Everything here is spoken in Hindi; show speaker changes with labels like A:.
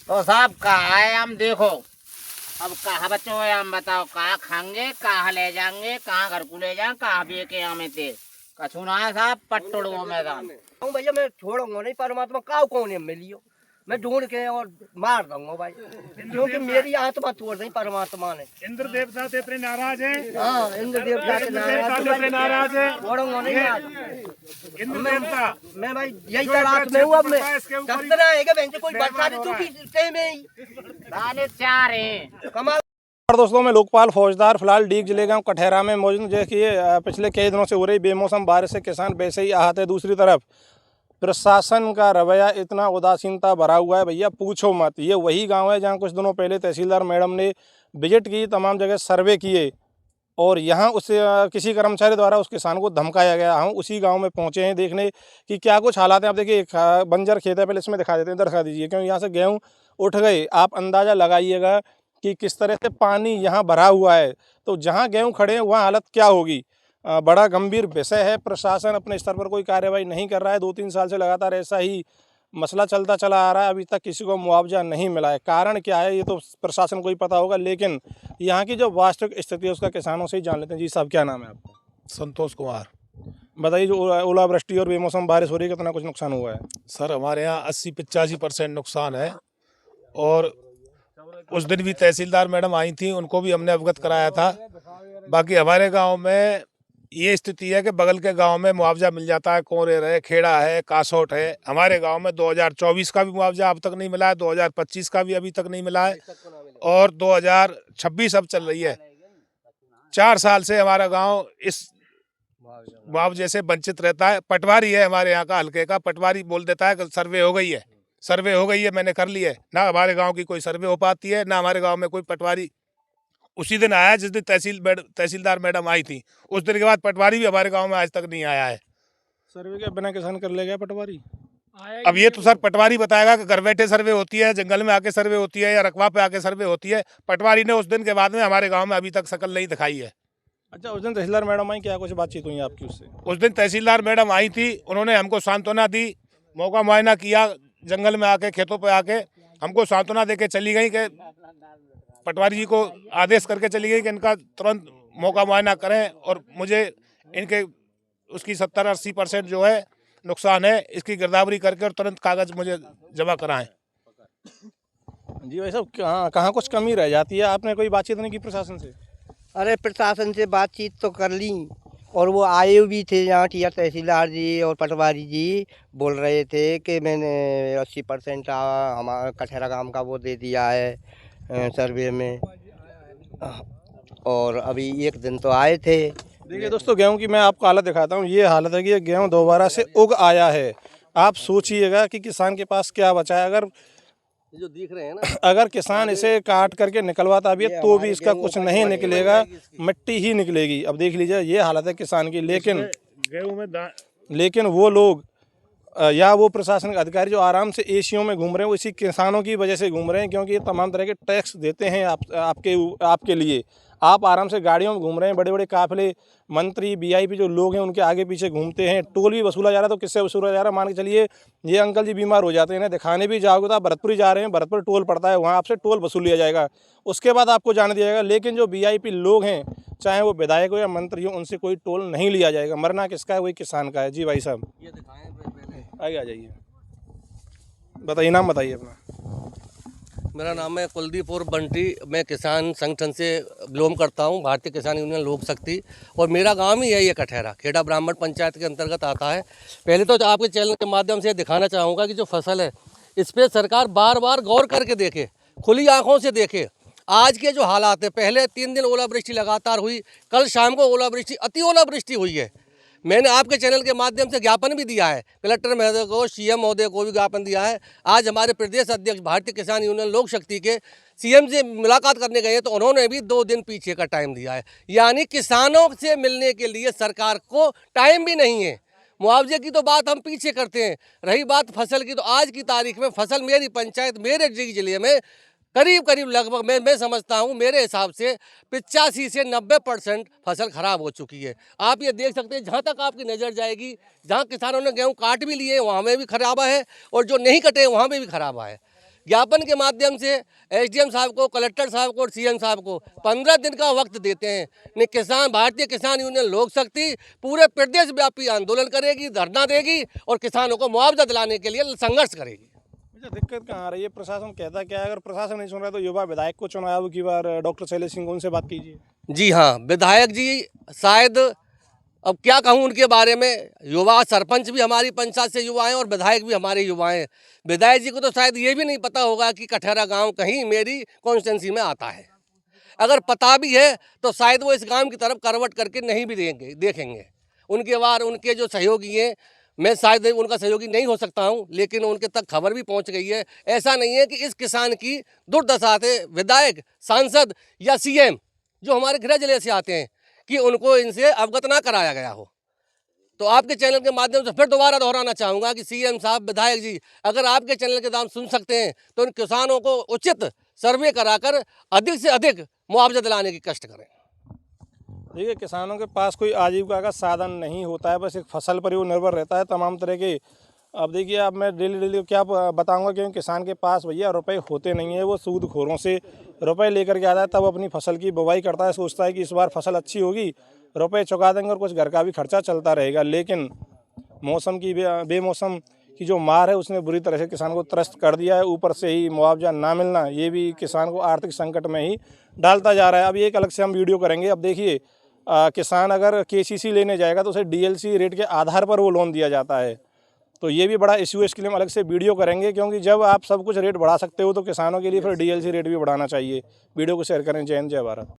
A: तो साहब कहा है हम देखो, अब कहा बच्चों है हम बताओ, कहाँ खाएंगे, कहाँ ले जाएंगे, कहाँ घर को ले जाए, कहाँ बेके हमें थे कछु ना है साहब, पट्टड़ो मैदान।
B: भैया मैं छोड़ूंगा नहीं, परमात्मा का कौन है मिलियो, मैं ढूंढ के और मार दूंगा भाई, क्योंकि मेरी आत्मा तोड़ दी परमात्मा ने।
C: इंद्र देवता से इतने नाराज हैं।
B: हाँ, इंद्र देवता से
C: नाराज है।
B: छोड़ूंगा नहीं आज
C: इंद्र देवता
B: मैं भाई यही तलाश में हूँ। अब मैं कितना है कि बहन कोई बरसा दे चुकी में ही
A: दाने चार हैं
B: कमाल।
D: और दोस्तों मैं लोकपाल फौजदार फिलहाल डीग जिले गांव कठहरा में मौजूद। देखिए पिछले कई दिनों से हो रही बेमौसम बारिश से किसान वैसे ही आहत है। दूसरी तरफ प्रशासन का रवैया इतना उदासीनता भरा हुआ है, भैया पूछो मत। ये वही गांव है जहां कुछ दिनों पहले तहसीलदार मैडम ने विजिट की, तमाम जगह सर्वे किए और यहाँ उस किसी कर्मचारी द्वारा उस किसान को धमकाया गया। हम उसी गांव में पहुंचे हैं देखने कि क्या कुछ हालात हैं। आप देखिए एक बंजर खेत है, पहले इसमें दिखा देते हैं, इधर दिखा दीजिए, क्योंकि यहाँ से गेहूँ उठ गए। आप अंदाज़ा लगाइएगा कि किस तरह से पानी यहाँ भरा हुआ है। तो जहाँ गेहूँ खड़े हैं वहाँ हालत क्या होगी। बड़ा गंभीर विषय है। प्रशासन अपने स्तर पर कोई कार्रवाई नहीं कर रहा है। 2-3 साल से लगातार ऐसा ही मसला चलता चला आ रहा है। अभी तक किसी को मुआवजा नहीं मिला है। कारण क्या है ये तो प्रशासन को ही पता होगा, लेकिन यहाँ की जो वास्तविक स्थिति है उसका किसानों से ही जान लेते हैं। जी साहब, क्या नाम है आपका?
E: संतोष कुमार।
D: बताइए, जो ओलावृष्टि और बेमौसम बारिश हो रही है, कितना कुछ नुकसान हुआ है?
E: सर हमारे यहाँ 80-85% नुकसान है। और उस दिन भी तहसीलदार मैडम आई थी, उनको भी हमने अवगत कराया था। बाकी हमारे गांव में ये स्थिति है कि बगल के गांव में मुआवजा मिल जाता है, कोरेर है, खेड़ा है, कासोट है। हमारे गांव में 2024 का भी मुआवजा अब तक नहीं मिला है, 2025 का भी अभी तक नहीं मिला है और 2026 अब चल रही है। 4 साल से हमारा गांव इस मुआवजे से वंचित रहता है। पटवारी है हमारे यहाँ का हल्के का, पटवारी बोल देता है कि सर्वे हो गई है, सर्वे हो गई है, मैंने कर ली है। ना हमारे गांव की कोई सर्वे हो पाती है, ना हमारे गांव में कोई पटवारी उसी दिन आया जिस दिन तहसीलदार मैडम आई थी। उस दिन के बाद पटवारी भी हमारे गांव में आज तक नहीं आया है।
D: सर्वे के बिना किसान कर ले गया पटवारी?
E: अब ये तो सर पटवारी बताएगा कि घर बैठे सर्वे होती है, जंगल में आके सर्वे होती है या रकबा पे आके सर्वे होती है। पटवारी ने उस दिन के बाद में हमारे गाँव में अभी तक शकल नहीं दिखाई है।
D: अच्छा, उस दिन तहसीलदार मैडम आई, क्या कुछ बातचीत हुई आपकी उससे?
E: उस दिन तहसीलदार मैडम आई थी, उन्होंने हमको सांत्वना दी, मौका मुआयना किया, जंगल में आके खेतों पे आके हमको सांत्वना दे के चली गई कि पटवारी जी को आदेश करके चली गई कि इनका तुरंत मौका मुआयना करें और मुझे इनके उसकी 70-80% जो है नुकसान है इसकी गिरदावरी करके और तुरंत कागज मुझे जमा कराएं।
D: जी भाई साहब, कहाँ कुछ कमी रह जाती है? आपने कोई बातचीत नहीं की प्रशासन से?
B: अरे प्रशासन से बातचीत तो कर ली और वो आए भी थे यहाँ टीआर तहसीलदार जी और पटवारी जी बोल रहे थे कि मैंने 80% हमारा कठहरा गांव का वो दे दिया है सर्वे में। और अभी एक दिन तो आए थे।
D: देखिए दोस्तों, गेहूं की मैं आपको हालत दिखाता हूं। ये हालत है कि ये गेहूं दोबारा से उग आया है। आप सोचिएगा कि किसान के पास क्या बचा है। अगर
B: जो दिख रहे हैं ना,
D: अगर किसान इसे काट करके निकलवाता भी है तो भी इसका कुछ नहीं निकलेगा, मिट्टी ही निकलेगी। अब देख लीजिए, ये हालत है किसान की। लेकिन वो लोग या वो प्रशासनिक अधिकारी जो आराम से एसीओ में घूम रहे हैं, वो इसी किसानों की वजह से घूम रहे हैं, क्योंकि ये तमाम तरह के टैक्स देते हैं आपके लिए। आप आराम से गाड़ियों में घूम रहे हैं, बड़े बड़े काफिले, मंत्री, वीआईपी जो लोग हैं उनके आगे पीछे घूमते हैं। टोल भी वसूला जा रहा है, तो किससे वसूला जा रहा है? मान के चलिए ये अंकल जी बीमार हो जाते हैं, इन्हें दिखाने भी जाओगे तो आप भरतपुर जा रहे हैं, भरतपुर टोल पड़ता है, वहाँ आपसे टोल वसूल लिया जाएगा, उसके बाद आपको जाने दिया जाएगा। लेकिन जो वीआईपी लोग हैं, चाहे वो विधायक हो या मंत्री हो, उनसे कोई टोल नहीं लिया जाएगा। मरना किसका है? वही किसान का है। जी भाई साहब, आगे आ जाइए, बताइए, नाम बताइए अपना।
F: मेरा नाम है कुलदीप और बंटी। मैं किसान संगठन से बिलोंग करता हूं, भारतीय किसान यूनियन लोक शक्ति, और मेरा गांव ही यही है कठहरा, खेड़ा ब्राह्मण पंचायत के अंतर्गत आता है। पहले तो आपके चैनल के माध्यम से दिखाना चाहूँगा कि जो फसल है इस पर सरकार बार बार गौर करके देखे, खुली आँखों से देखे। आज के जो हालात है, पहले 3 दिन ओलावृष्टि लगातार हुई, कल शाम को ओलावृष्टि, अति ओलावृष्टि हुई है। मैंने आपके चैनल के माध्यम से ज्ञापन भी दिया है, कलेक्टर महोदय को, सीएम महोदय को भी ज्ञापन दिया है। आज हमारे प्रदेश अध्यक्ष भारतीय किसान यूनियन लोक शक्ति के सीएम से मुलाकात करने गए तो उन्होंने भी 2 दिन पीछे का टाइम दिया है। यानी किसानों से मिलने के लिए सरकार को टाइम भी नहीं है। मुआवजे की तो बात हम पीछे करते हैं, रही बात फसल की, तो आज की तारीख में फसल मेरी पंचायत, मेरे जिले में करीब लगभग मैं समझता हूँ, मेरे हिसाब से 85 से 90% फसल खराब हो चुकी है। आप ये देख सकते हैं, जहाँ तक आपकी नज़र जाएगी, जहाँ किसानों ने गेहूँ काट भी लिए वहाँ में भी खराबा है, और जो नहीं कटे वहाँ में भी खराबा है। ज्ञापन के माध्यम से एसडीएम साहब को, कलेक्टर साहब को और सीएम साहब को 15 दिन का वक्त देते हैं। नहीं किसान, भारतीय किसान यूनियन लोक शक्ति पूरे प्रदेश व्यापी आंदोलन करेगी, धरना देगी और किसानों को मुआवजा दिलाने के लिए संघर्ष करेगी।
D: अच्छा, दिक्कत कहाँ आ रही है? प्रशासन कहता क्या है? अगर प्रशासन नहीं सुन रहा तो युवा विधायक को चुनाव की बार डॉक्टर शैलेश सिंह, उनसे बात कीजिए।
F: जी हाँ, विधायक जी शायद, अब क्या कहूँ उनके बारे में, युवा सरपंच भी हमारी पंचायत से युवा हैं और विधायक भी हमारे युवा हैं। विधायक जी को तो शायद ये भी नहीं पता होगा कि कठहरा गांव कहीं मेरी कॉन्स्टिट्यूंसी में आता है। अगर पता भी है तो शायद वो इस गांव की तरफ करवट करके नहीं भी देखेंगे। उनके जो सहयोगी हैं, मैं शायद उनका सहयोगी नहीं हो सकता हूं, लेकिन उनके तक खबर भी पहुंच गई है। ऐसा नहीं है कि इस किसान की दुर्दशा से विधायक, सांसद या सीएम जो हमारे गृह जिले से आते हैं कि उनको इनसे अवगत ना कराया गया हो। तो आपके चैनल के माध्यम से फिर दोबारा दोहराना चाहूँगा कि सीएम साहब, विधायक जी, अगर आपके चैनल के दाम सुन सकते हैं तो उन किसानों को उचित सर्वे कराकर अधिक से अधिक मुआवजा दिलाने की कष्ट करें।
D: देखिए, किसानों के पास कोई आजीविका का साधन नहीं होता है, बस एक फसल पर ही वो निर्भर रहता है तमाम तरह के। अब देखिए, अब मैं डेली क्या बताऊंगा, क्योंकि किसान के पास भैया रुपए होते नहीं है। वो सूदखोरों से रुपए लेकर के आता है, तब अपनी फसल की बुवाई करता है, सोचता है कि इस बार फसल अच्छी होगी, रुपए चुका देंगे और कुछ घर का भी खर्चा चलता रहेगा। लेकिन मौसम की बेमौसम की जो मार है उसने बुरी तरह से किसान को त्रस्त कर दिया है। ऊपर से ही मुआवजा ना मिलना, ये भी किसान को आर्थिक संकट में ही डालता जा रहा है। अब एक अलग से हम वीडियो करेंगे। अब देखिए, किसान अगर केसीसी लेने जाएगा तो उसे डीएलसी रेट के आधार पर वो लोन दिया जाता है। तो ये भी बड़ा इशू है, इसके लिए हम अलग से वीडियो करेंगे, क्योंकि जब आप सब कुछ रेट बढ़ा सकते हो तो किसानों के लिए फिर डीएलसी रेट भी बढ़ाना चाहिए। वीडियो को शेयर करें। जय हिंद, जय भारत।